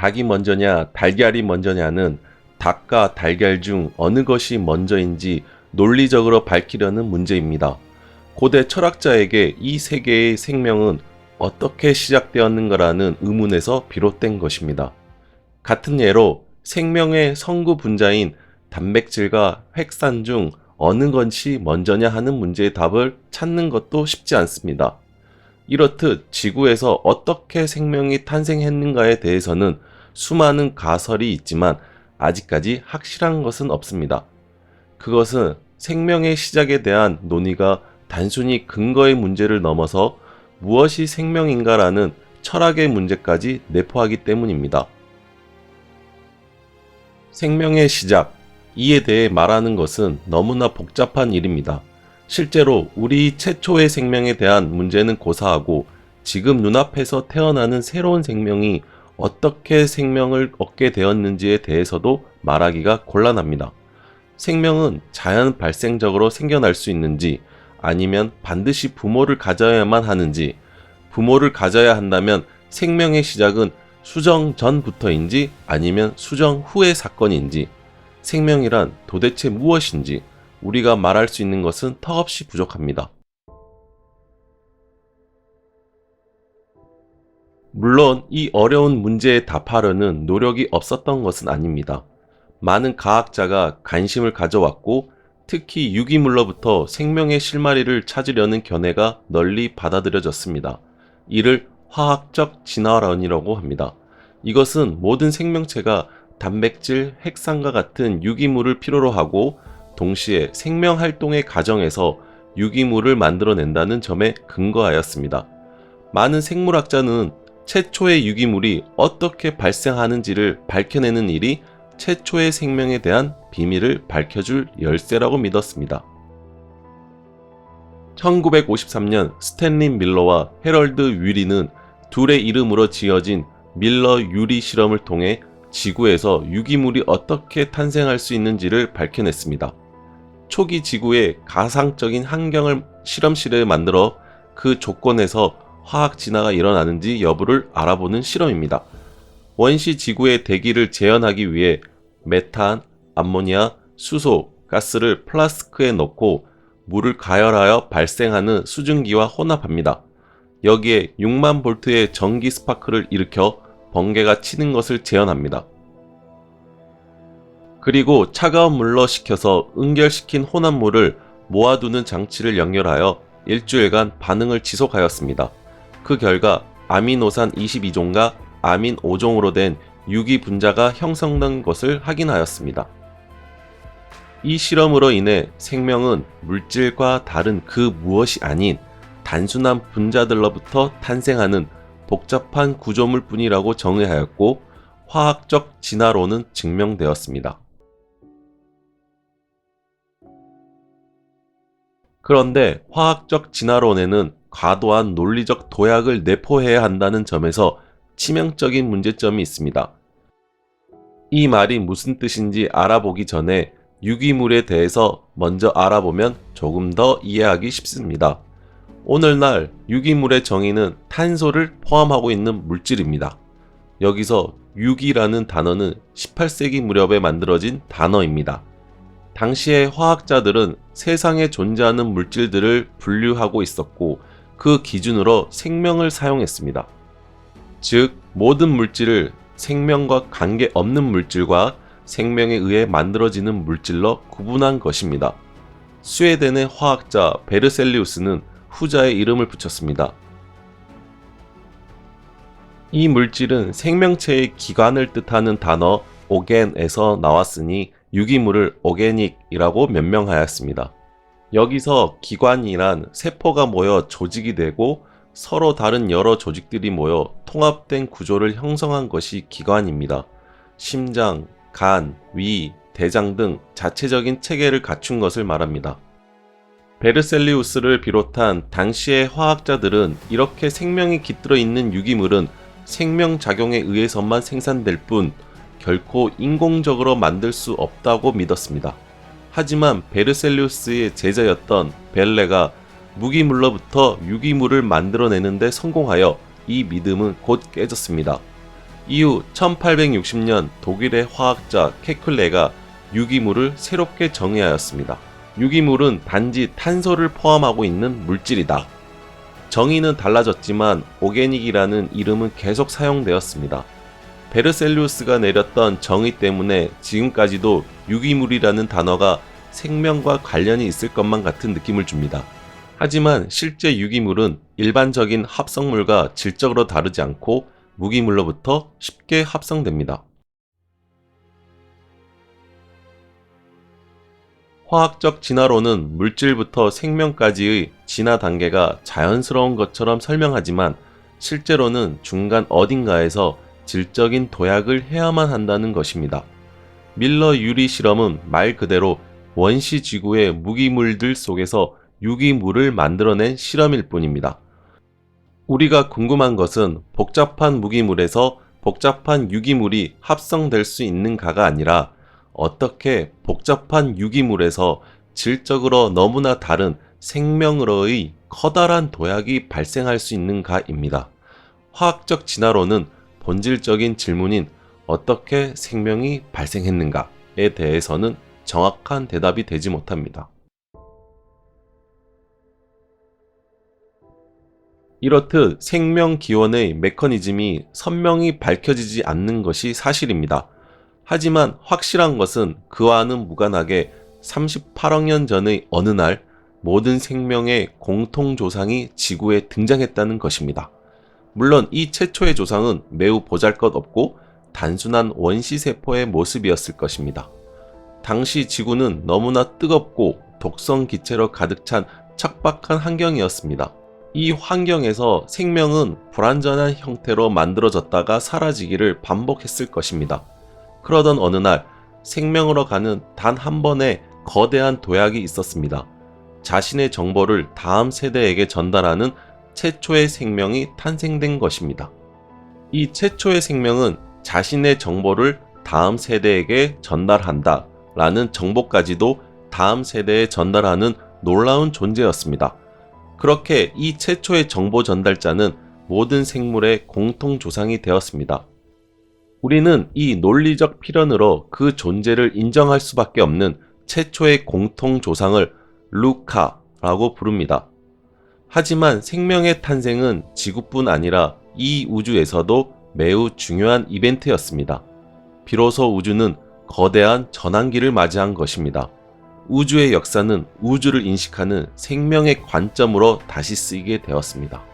닭이 먼저냐, 달걀이 먼저냐는 닭과 달걀 중 어느 것이 먼저인지 논리적으로 밝히려는 문제입니다. 고대 철학자에게 이 세계의 생명은 어떻게 시작되었는가라는 의문에서 비롯된 것입니다. 같은 예로 생명의 성구 분자인 단백질과 핵산 중 어느 것이 먼저냐 하는 문제의 답을 찾는 것도 쉽지 않습니다. 이렇듯 지구에서 어떻게 생명이 탄생했는가에 대해서는 수많은 가설이 있지만 아직까지 확실한 것은 없습니다. 그것은 생명의 시작에 대한 논의가 단순히 근거의 문제를 넘어서 무엇이 생명인가라는 철학의 문제까지 내포하기 때문입니다. 생명의 시작, 이에 대해 말하는 것은 너무나 복잡한 일입니다. 실제로 우리 최초의 생명에 대한 문제는 고사하고 지금 눈앞에서 태어나는 새로운 생명이 어떻게 생명을 얻게 되었는지에 대해서도 말하기가 곤란합니다. 생명은 자연 발생적으로 생겨날 수 있는지 아니면 반드시 부모를 가져야만 하는지, 부모를 가져야 한다면 생명의 시작은 수정 전부터인지 아니면 수정 후의 사건인지, 생명이란 도대체 무엇인지 우리가 말할 수 있는 것은 턱없이 부족합니다. 물론 이 어려운 문제에 답하려는 노력이 없었던 것은 아닙니다. 많은 과학자가 관심을 가져왔고 특히 유기물로부터 생명의 실마리를 찾으려는 견해가 널리 받아들여졌습니다. 이를 화학적 진화론이라고 합니다. 이것은 모든 생명체가 단백질, 핵산과 같은 유기물을 필요로 하고 동시에 생명활동의 과정에서 유기물을 만들어낸다는 점에 근거하였습니다. 많은 생물학자는 최초의 유기물이 어떻게 발생하는지를 밝혀내는 일이 최초의 생명에 대한 비밀을 밝혀줄 열쇠라고 믿었습니다. 1953년 스탠리 밀러와 해럴드 위리는 둘의 이름으로 지어진 밀러 유리 실험을 통해 지구에서 유기물이 어떻게 탄생할 수 있는지를 밝혀냈습니다. 초기 지구의 가상적인 환경을 실험실에 만들어 그 조건에서 화학 진화가 일어나는지 여부를 알아보는 실험입니다. 원시 지구의 대기를 재현하기 위해 메탄, 암모니아, 수소, 가스를 플라스크에 넣고 물을 가열하여 발생하는 수증기와 혼합합니다. 여기에 6만 볼트의 전기 스파크를 일으켜 번개가 치는 것을 재현합니다. 그리고 차가운 물로 식혀서 응결시킨 혼합물을 모아두는 장치를 연결하여 일주일간 반응을 지속하였습니다. 그 결과 아미노산 22종과 아민 5종으로 된 유기 분자가 형성된 것을 확인하였습니다. 이 실험으로 인해 생명은 물질과 다른 그 무엇이 아닌 단순한 분자들로부터 탄생하는 복잡한 구조물 뿐이라고 정의하였고 화학적 진화론은 증명되었습니다. 그런데 화학적 진화론에는 과도한 논리적 도약을 내포해야 한다는 점에서 치명적인 문제점이 있습니다. 이 말이 무슨 뜻인지 알아보기 전에 유기물에 대해서 먼저 알아보면 조금 더 이해하기 쉽습니다. 오늘날 유기물의 정의는 탄소를 포함하고 있는 물질입니다. 여기서 유기라는 단어는 18세기 무렵에 만들어진 단어입니다. 당시의 화학자들은 세상에 존재하는 물질들을 분류하고 있었고 그 기준으로 생명을 사용했습니다. 즉, 모든 물질을 생명과 관계없는 물질과 생명에 의해 만들어지는 물질로 구분한 것입니다. 스웨덴의 화학자 베르셀리우스는 후자의 이름을 붙였습니다. 이 물질은 생명체의 기관을 뜻하는 단어 오겐에서 나왔으니 유기물을 오게닉이라고 명명하였습니다. 여기서 기관이란 세포가 모여 조직이 되고 서로 다른 여러 조직들이 모여 통합된 구조를 형성한 것이 기관입니다. 심장, 간, 위, 대장 등 자체적인 체계를 갖춘 것을 말합니다. 베르셀리우스를 비롯한 당시의 화학자들은 이렇게 생명이 깃들어 있는 유기물은 생명작용에 의해서만 생산될 뿐 결코 인공적으로 만들 수 없다고 믿었습니다. 하지만 베르셀리우스의 제자였던 벨레가 무기물로부터 유기물을 만들어내는 데 성공하여 이 믿음은 곧 깨졌습니다. 이후 1860년 독일의 화학자 케클레가 유기물을 새롭게 정의하였습니다. 유기물은 단지 탄소를 포함하고 있는 물질이다. 정의는 달라졌지만 오게닉이라는 이름은 계속 사용되었습니다. 베르셀리우스가 내렸던 정의 때문에 지금까지도 유기물이라는 단어가 생명과 관련이 있을 것만 같은 느낌을 줍니다. 하지만 실제 유기물은 일반적인 합성물과 질적으로 다르지 않고 무기물로부터 쉽게 합성됩니다. 화학적 진화론은 물질부터 생명까지의 진화 단계가 자연스러운 것처럼 설명하지만 실제로는 중간 어딘가에서 질적인 도약을 해야만 한다는 것입니다. 밀러 유리 실험은 말 그대로 원시 지구의 무기물들 속에서 유기물을 만들어낸 실험일 뿐입니다. 우리가 궁금한 것은 복잡한 무기물에서 복잡한 유기물이 합성될 수 있는가가 아니라 어떻게 복잡한 유기물에서 질적으로 너무나 다른 생명으로의 커다란 도약이 발생할 수 있는가입니다. 화학적 진화론은 본질적인 질문인 어떻게 생명이 발생했는가에 대해서는 정확한 대답이 되지 못합니다. 이렇듯 생명 기원의 메커니즘이 선명히 밝혀지지 않는 것이 사실입니다. 하지만 확실한 것은 그와는 무관하게 38억 년 전의 어느 날 모든 생명의 공통 조상이 지구에 등장했다는 것입니다. 물론 이 최초의 조상은 매우 보잘것없고 단순한 원시세포의 모습이었을 것입니다. 당시 지구는 너무나 뜨겁고 독성 기체로 가득 찬 척박한 환경이었습니다. 이 환경에서 생명은 불완전한 형태로 만들어졌다가 사라지기를 반복했을 것입니다. 그러던 어느 날 생명으로 가는 단 한 번의 거대한 도약이 있었습니다. 자신의 정보를 다음 세대에게 전달하는 최초의 생명이 탄생된 것입니다. 이 최초의 생명은 자신의 정보를 다음 세대에게 전달한다 라는 정보까지도 다음 세대에 전달하는 놀라운 존재였습니다. 그렇게 이 최초의 정보 전달자는 모든 생물의 공통 조상이 되었습니다. 우리는 이 논리적 필연으로 그 존재를 인정할 수밖에 없는 최초의 공통 조상을 루카라고 부릅니다. 하지만 생명의 탄생은 지구뿐 아니라 이 우주에서도 매우 중요한 이벤트였습니다. 비로소 우주는 거대한 전환기를 맞이한 것입니다. 우주의 역사는 우주를 인식하는 생명의 관점으로 다시 쓰이게 되었습니다.